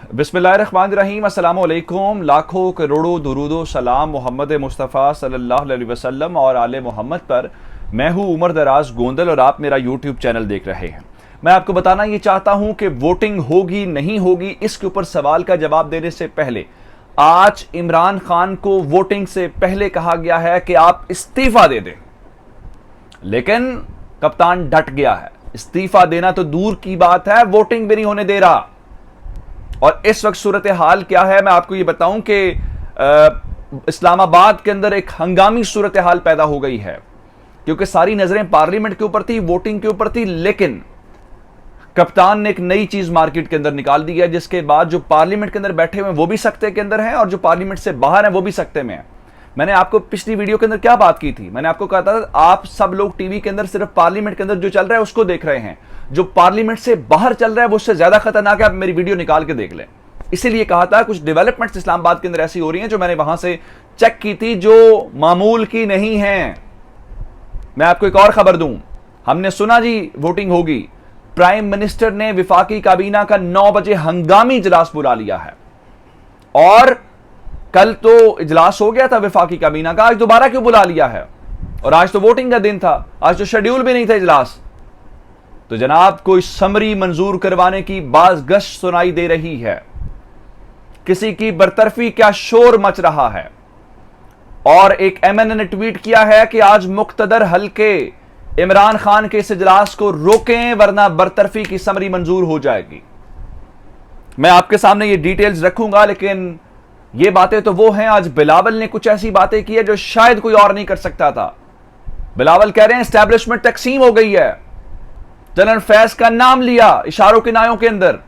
बिस्मिल्लाहिर्रहमानिर्रहीम, अस्सलामु अलैकुम। लाखों करोड़ों दुरूदो सलाम मोहम्मद मुस्तफ़ा सल्लल्लाहु अलैहि वसल्लम और आले मोहम्मद पर। मैं हूं उमर दराज गोंदल और आप मेरा यूट्यूब चैनल देख रहे हैं। मैं आपको बताना ये चाहता हूं कि वोटिंग होगी नहीं होगी, इसके ऊपर सवाल का जवाब देने से पहले आज इमरान खान को वोटिंग से पहले कहा गया है कि आप इस्तीफा दे दें, लेकिन कप्तान डट गया है। इस्तीफा देना तो दूर की बात है, वोटिंग भी नहीं होने दे रहा। और इस वक्त सूरत हाल क्या है, मैं आपको ये बताऊं कि इस्लामाबाद के अंदर एक हंगामी सूरत हाल पैदा हो गई है, क्योंकि सारी नजरें पार्लियामेंट के ऊपर थी, वोटिंग के ऊपर थी, लेकिन कप्तान ने एक नई चीज मार्केट के अंदर निकाल दी है, जिसके बाद जो पार्लियामेंट के अंदर बैठे हुए हैं वो भी सख्ते के अंदर हैं और जो पार्लियामेंट से बाहर हैं वो भी सख्ते में हैं। मैंने आपको पिछली वीडियो के अंदर क्या बात की थी, मैंने आपको कहा था आप सब लोग टीवी के अंदर सिर्फ पार्लियामेंट के अंदर जो चल रहा है उसको देख रहे हैं, जो पार्लियामेंट से बाहर चल रहा है वो उससे ज्यादा खतरनाक है। आप मेरी वीडियो निकाल के देख लें। इसीलिए कहा था कुछ डेवलपमेंट्स इस्लामाबाद के अंदर ऐसी हो रही हैं जो मैंने वहां से चेक की थी, जो मामूल की नहीं है। मैं आपको एक और खबर दूं, हमने सुना जी वोटिंग होगी, प्राइम मिनिस्टर ने विफाकी काबीना का 9 बजे हंगामी इजलास बुला लिया है। और कल तो इजलास हो गया था विफाकी काबीना का, आज दोबारा क्यों बुला लिया है? और आज तो वोटिंग का दिन था, आज तो शेड्यूल भी नहीं था इजलास। तो जनाब कोई समरी मंजूर करवाने की बाज गश्त सुनाई दे रही है, किसी की बरतरफी क्या शोर मच रहा है। और एक एमएनए ने ट्वीट किया है कि आज मुक्तदर हल्के इमरान खान के इस इजलास को रोकें वरना बरतरफी की समरी मंजूर हो जाएगी। मैं आपके सामने ये डिटेल्स रखूंगा, लेकिन ये बातें तो वो हैं, आज बिलावल ने कुछ ऐसी बातें की है जो शायद कोई और नहीं कर सकता था। बिलावल कह रहे हैं एस्टैब्लिशमेंट तकसीम हो गई है। जनरल फैज का नाम लिया इशारों के नायों के अंदर,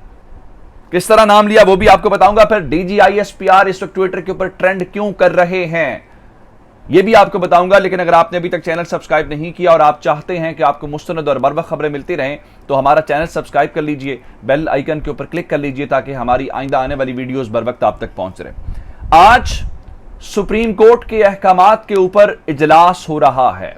किस तरह नाम लिया वो भी आपको बताऊंगा। फिर DGISPR इस वक्त ट्विटर के ऊपर ट्रेंड क्यों कर रहे हैं ये भी आपको बताऊंगा। लेकिन अगर आपने अभी तक चैनल सब्सक्राइब नहीं किया और आप चाहते हैं कि आपको मुस्तनद और बर वक्त खबरें मिलती रहें, तो हमारा चैनल सब्सक्राइब कर लीजिए, बेल आइकन के ऊपर क्लिक कर लीजिए, ताकि हमारी आइंदा आने वाली वीडियोस बर वक्त आप तक पहुंच रहे। आज सुप्रीम कोर्ट के अहकामात के ऊपर इजलास हो रहा है।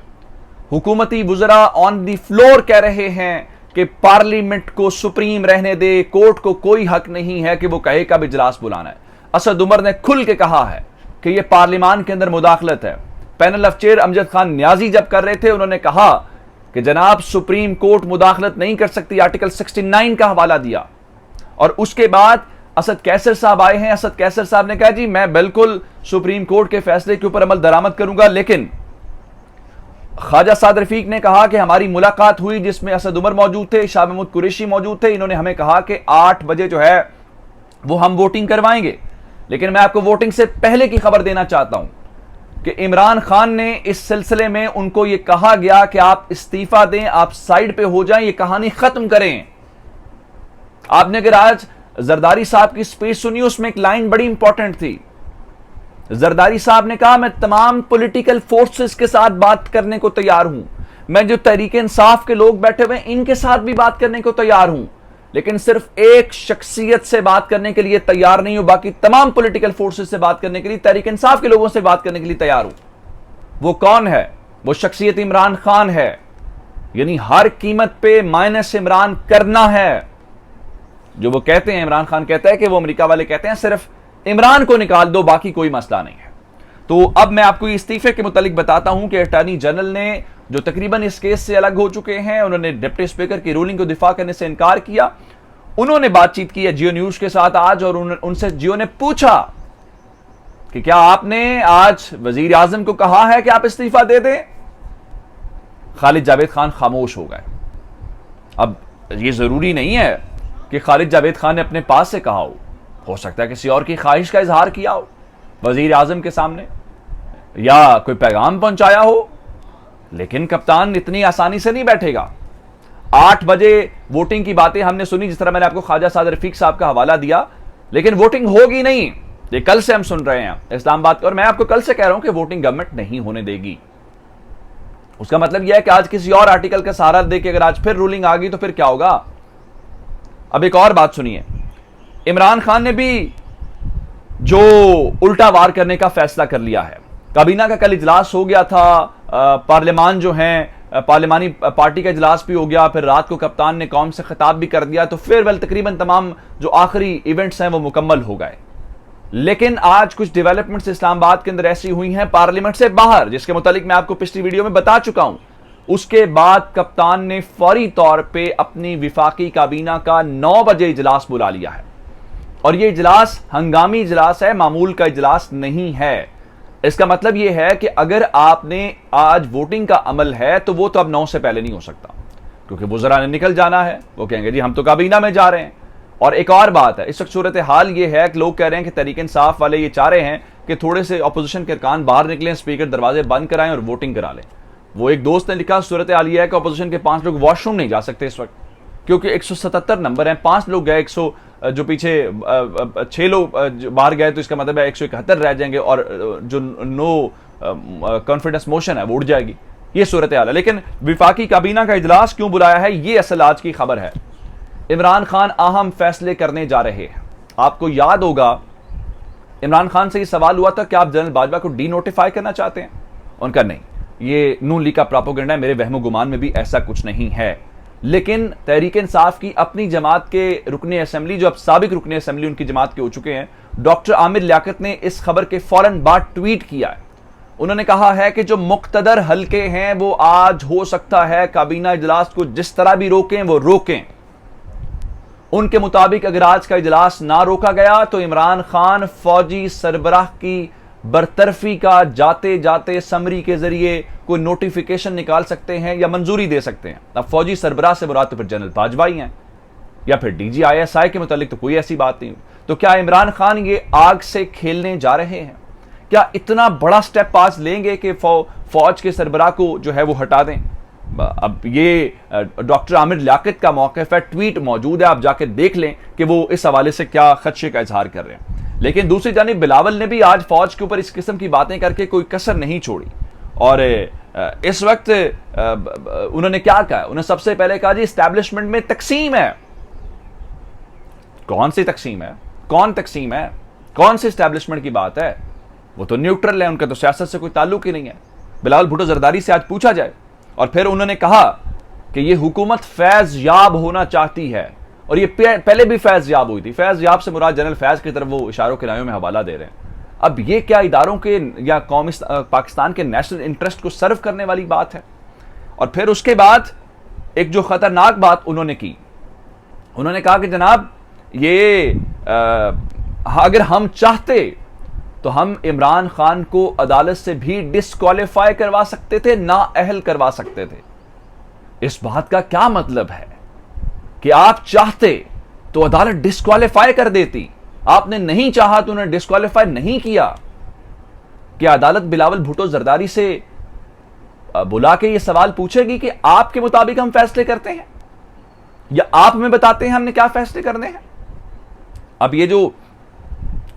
हुकूमती वुज़रा ऑन द फ्लोर कह रहे हैं कि पार्लियामेंट को सुप्रीम रहने दे, कोर्ट को कोई हक नहीं है कि वो कहे कब इजलास बुलाना है। असद उमर ने खुल के कहा है कि यह पार्लियामान के अंदर मुदाखलत है। Panel of chair Amjad Khan Niazi जब कर रहे थे, उन्होंने कहा कि जनाब सुप्रीम कोर्ट मुदाखलत नहीं कर सकती, आर्टिकल 69 का हवाला दिया। और उसके बाद असद कैसर साहब आए हैं। असद कैसर साहब ने कहा जी मैं बिल्कुल सुप्रीम कोर्ट के फैसले के ऊपर अमल दरामद करूंगा, लेकिन ख्वाजा साद रफीक ने कहा कि हमारी मुलाकात हुई जिसमें असद उमर मौजूद थे, शाह महमूद कुरैशी मौजूद थे। इन्होंने हमें कहा कि 8 बजे जो है वो हम वोटिंग करवाएंगे। लेकिन मैं आपको वोटिंग से पहले की खबर देना चाहता हूं कि इमरान खान ने इस सिलसिले में उनको यह कहा गया कि आप इस्तीफा दें, आप साइड पे हो जाएं, ये कहानी खत्म करें। आपने अगर आज जरदारी साहब की स्पीच सुनी, उसमें एक लाइन बड़ी इंपॉर्टेंट थी। जरदारी साहब ने कहा मैं तमाम पॉलिटिकल फोर्सेस के साथ बात करने को तैयार हूं, मैं जो तहरीक इंसाफ के लोग बैठे हुए हैं इनके साथ भी बात करने को तैयार हूं, लेकिन सिर्फ एक शख्सियत से बात करने के लिए तैयार नहीं हूं, बाकी तमाम पॉलिटिकल फोर्सेस से बात करने के लिए, तहरीक इंसाफ के लोगों से बात करने के लिए तैयार हूं। वो कौन है? वो शख्सियत इमरान खान है। यानी हर कीमत पे माइनस इमरान करना है। जो वो कहते हैं, इमरान खान कहता है कि वो अमेरिका वाले कहते हैं सिर्फ इमरान को निकाल दो, बाकी कोई मसला नहीं है। तो अब मैं आपको इस्तीफे के मुतालिक बताता हूं कि अटॉर्नी जनरल ने, जो तकरीबन इस केस से अलग हो चुके हैं, उन्होंने डिप्टी स्पीकर की रूलिंग को दिफा करने से इनकार किया। उन्होंने बातचीत की है जियो न्यूज के साथ आज, और उनसे जियो ने पूछा कि क्या आपने आज वजीर आजम को कहा है कि आप इस्तीफा दे दें? खालिद जावेद खान खामोश हो गए। अब ये जरूरी नहीं है कि खालिद जावेद खान ने अपने पास से कहा हो सकता है किसी और की ख्वाहिश का इजहार किया हो वजीर आजम के सामने, या कोई पैगाम पहुंचाया हो। लेकिन कप्तान इतनी आसानी से नहीं बैठेगा। 8 बजे वोटिंग की बातें हमने सुनी, जिस तरह मैंने आपको ख्वाजा साद रफीक साहब का हवाला दिया, लेकिन वोटिंग होगी नहीं। ये कल से हम सुन रहे हैं इस्लामाबाद, और मैं आपको कल से कह रहा हूं कि वोटिंग गवर्नमेंट नहीं होने देगी। उसका मतलब यह है कि आज किसी और आर्टिकल का सहारा देके अगर आज फिर रूलिंग आ गई तो फिर क्या होगा? अब एक और बात सुनिए, इमरान खान ने भी जो उल्टा वार करने का फैसला कर लिया है। काबीना का कल इजलास हो गया था, पार्लियामान जो है पार्लिमानी पार्टी का इजलास भी हो गया, फिर रात को कप्तान ने कौम से खिताब भी कर दिया, तो फिर तकरीबन तमाम जो आखिरी इवेंट्स हैं वो मुकम्मल हो गए। लेकिन आज कुछ डेवलपमेंट्स इस्लामाबाद के अंदर ऐसी हुई हैं पार्लियामेंट से बाहर, जिसके मुतालिक मैं आपको पिछली वीडियो में बता चुका हूं। उसके बाद कप्तान ने फौरी तौर पे अपनी विफाकी काबीना का 9 बजे इजलास बुला लिया है, और यह इजलास हंगामी इजलास है, मामूल का इजलास नहीं है। इसका मतलब यह है कि अगर आपने आज वोटिंग का अमल है तो वो तो अब 9 से पहले नहीं हो सकता, क्योंकि वुज़रा ने निकल जाना है। वो कहेंगे जी हम तो काबीना में जा रहे हैं। और एक और बात है, इस वक्त सूरत हाल ये है कि लोग कह रहे हैं कि तहरीक इंसाफ वाले ये चाह रहे हैं कि थोड़े से अपोजिशन के अरकान बाहर निकलें, स्पीकर दरवाजे बंद कराएं और वोटिंग करा लें। वो एक दोस्त ने लिखा, सूरत हाल ये है कि अपोजिशन के 5 लोग वॉशरूम नहीं जा सकते इस वक्त, क्योंकि 177 नंबर हैं, 5 लोग गए, 100 जो पीछे 6 लोग बाहर गए, तो इसका मतलब है 171 रह जाएंगे, और जो नो कॉन्फिडेंस मोशन है वो उड़ जाएगी। ये सूरत हाल है। लेकिन विफाकी काबीना का इजलास क्यों बुलाया है, ये असल आज की खबर है। इमरान खान अहम फैसले करने जा रहे हैं। आपको याद होगा इमरान खान से ये सवाल हुआ था कि आप जनरल बाजवा को डी नोटिफाई करना चाहते हैं। उनका नहीं, ये नून लीग का प्रोपेगेंडा है, मेरे वहमो गुमान में भी ऐसा कुछ नहीं है। लेकिन तहरीक इंसाफ की अपनी जमात के रुकने असेंबली, जो अब साबिक रुकने असेंबली उनकी जमात के हो चुके हैं, डॉक्टर आमिर लियाकत ने इस खबर के फौरन बाद ट्वीट किया है। उन्होंने कहा है कि जो मुक्तदर हल्के हैं वो आज हो सकता है काबीना इजलास को जिस तरह भी रोकें वो रोकें। उनके मुताबिक अगर आज का इजलास ना रोका गया तो इमरान खान फौजी सरबराह की बरतरफी का जाते जाते समरी के जरिए कोई नोटिफिकेशन निकाल सकते हैं या मंजूरी दे सकते हैं। अब फौजी सरबराह से मुराद तो फिर जनरल बाजवा ही हैं, या फिर DGISI के मुतालिक तो कोई ऐसी बात नहीं। तो क्या इमरान खान ये आग से खेलने जा रहे हैं? क्या इतना बड़ा स्टेप आज लेंगे कि फौज के सरबराह को जो है वो हटा दें? अब ये डॉक्टर आमिर लियाकत का मौक़िफ़ है, ट्वीट मौजूद है, आप जाकर देख लें कि वो इस हवाले से क्या खदशे का इजहार कर रहे हैं। लेकिन दूसरी जानिब बिलावल ने भी आज फौज के ऊपर इस किस्म की बातें करके कोई कसर नहीं छोड़ी। और इस वक्त उन्होंने क्या कहा? उन्होंने सबसे पहले कहा जी एस्टैब्लिशमेंट में तकसीम है। कौन सी तकसीम है? कौन तकसीम है? कौन सी एस्टैब्लिशमेंट की बात है? वो तो न्यूट्रल है, उनका तो सियासत से कोई ताल्लुक ही नहीं है। बिलावल भुट्टो जरदारी से आज पूछा जाए। और फिर उन्होंने कहा कि ये हुकूमत फैज याब होना चाहती है, और ये पहले भी फैज याब हुई थी। फैज याब से मुराद जनरल फैज की तरफ वो इशारों के नायों में हवाला दे रहे हैं। अब ये क्या इदारों के या कौमी पाकिस्तान के नेशनल इंटरेस्ट को सर्व करने वाली बात है? और फिर उसके बाद एक जो खतरनाक बात उन्होंने की, उन्होंने कहा कि जनाब ये अगर हम चाहते तो हम इमरान खान को अदालत से भी डिस्क्वालीफाई करवा सकते थे, नाअहल करवा सकते थे। इस बात का क्या मतलब है कि आप चाहते तो अदालत डिस्क्वालीफाई कर देती, आपने नहीं चाहा तो उन्हें डिस्क्वालीफाई नहीं किया। कि अदालत बिलावल भुट्टो जरदारी से बुला के यह सवाल पूछेगी कि आपके मुताबिक हम फैसले करते हैं, या आप हमें बताते हैं हमने क्या फैसले करने हैं? अब ये जो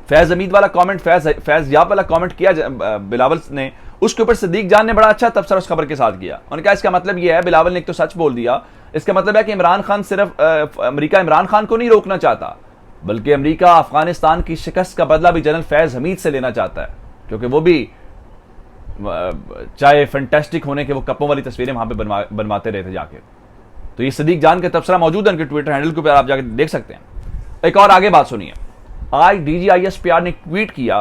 फैज हमीद वाला कमेंट, फैज याब वाला कमेंट किया बिलावल ने, उसके ऊपर सिद्दीक जान ने बड़ा अच्छा तबसरा उस खबर के साथ किया। उन्होंने कहा इसका मतलब यह है, बिलावल ने एक तो सच बोल दिया, इसका मतलब है कि इमरान खान सिर्फ अमेरिका इमरान खान को नहीं रोकना चाहता, बल्कि अमेरिका अफगानिस्तान की शिकस्त का बदला भी जनरल फैज हमीद से लेना चाहता है, क्योंकि वो भी चाहे फैंटास्टिक होने के वो कपों वाली तस्वीरें वहां पे बनवाते रहे थे जाके। तो ये सिद्दीक जान का तबसरा मौजूद है उनके ट्विटर हैंडल के ऊपर, आप जाकर देख सकते हैं। एक और आगे बात सुनिए। आज DGISPR ने ट्वीट किया,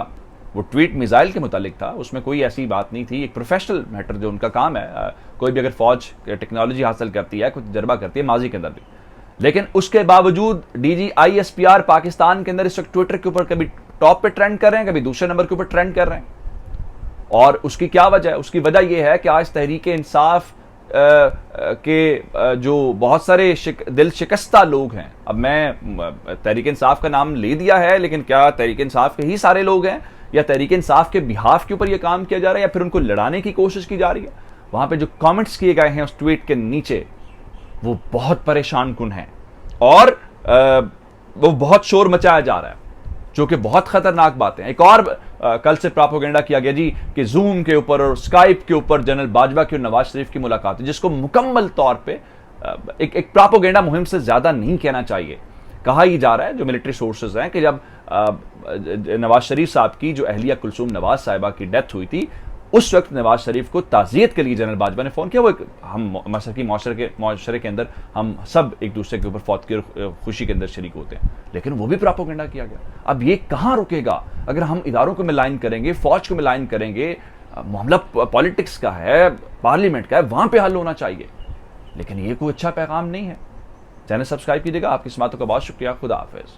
वो ट्वीट मिसाइल के मुतालिक था, उसमें कोई ऐसी बात नहीं थी, एक प्रोफेशनल मैटर जो उनका काम है। कोई भी अगर फौज टेक्नोलॉजी हासिल करती है, कुछ तजर्बा करती है माजी के अंदर भी, लेकिन उसके बावजूद DGISPR पाकिस्तान के अंदर इस वक्त ट्विटर के ऊपर कभी टॉप पे ट्रेंड कर रहे हैं, कभी दूसरे नंबर के ऊपर ट्रेंड कर रहे हैं। और उसकी क्या वजह है? उसकी वजह यह है कि आज तहरीक इंसाफ के जो बहुत सारे दिल शिकस्ता लोग हैं, अब मैं तहरीक इंसाफ का नाम ले दिया है, लेकिन क्या तहरीक इंसाफ के ही सारे लोग हैं, या तहरीक इंसाफ के बिहाफ के ऊपर यह काम किया जा रहा है, या फिर उनको लड़ाने की कोशिश की जा रही है? वहां पे जो कमेंट्स किए गए हैं उस ट्वीट के नीचे, वो बहुत परेशान कुन है, और वो बहुत शोर मचाया जा रहा है, जो कि बहुत खतरनाक बातें हैं। एक और कल से प्रोपेगेंडा किया गया जी कि जूम के ऊपर और स्काइप के ऊपर जनरल बाजवा की और नवाज शरीफ की मुलाकात है, जिसको मुकम्मल तौर पे एक प्रोपेगेंडा मुहिम से ज्यादा नहीं कहना चाहिए। कहा ही जा रहा है, जो मिलिट्री सोर्सेज हैं, कि जब नवाज शरीफ साहब की जो अहलिया कुलसूम नवाज साहिबा की डेथ हुई थी, उस वक्त नवाज शरीफ को ताज़ियत के लिए जनरल बाजवा ने फ़ोन किया। वो एक हम मशरकी माशरे के अंदर हम सब एक दूसरे के ऊपर फौत की खुशी के अंदर शरीक होते हैं, लेकिन वो भी प्रोपेगेंडा किया गया। अब ये कहाँ रुकेगा? अगर हम इदारों को मिलाइन करेंगे, फौज को मिलाइन करेंगे, मामला पॉलिटिक्स का है, पार्लियामेंट का है, वहां पे हल होना चाहिए, लेकिन ये कोई अच्छा पैगाम नहीं है। चैनल सब्सक्राइब कीजिएगा। आपकी समातों का बहुत शुक्रिया। खुदा हाफिज।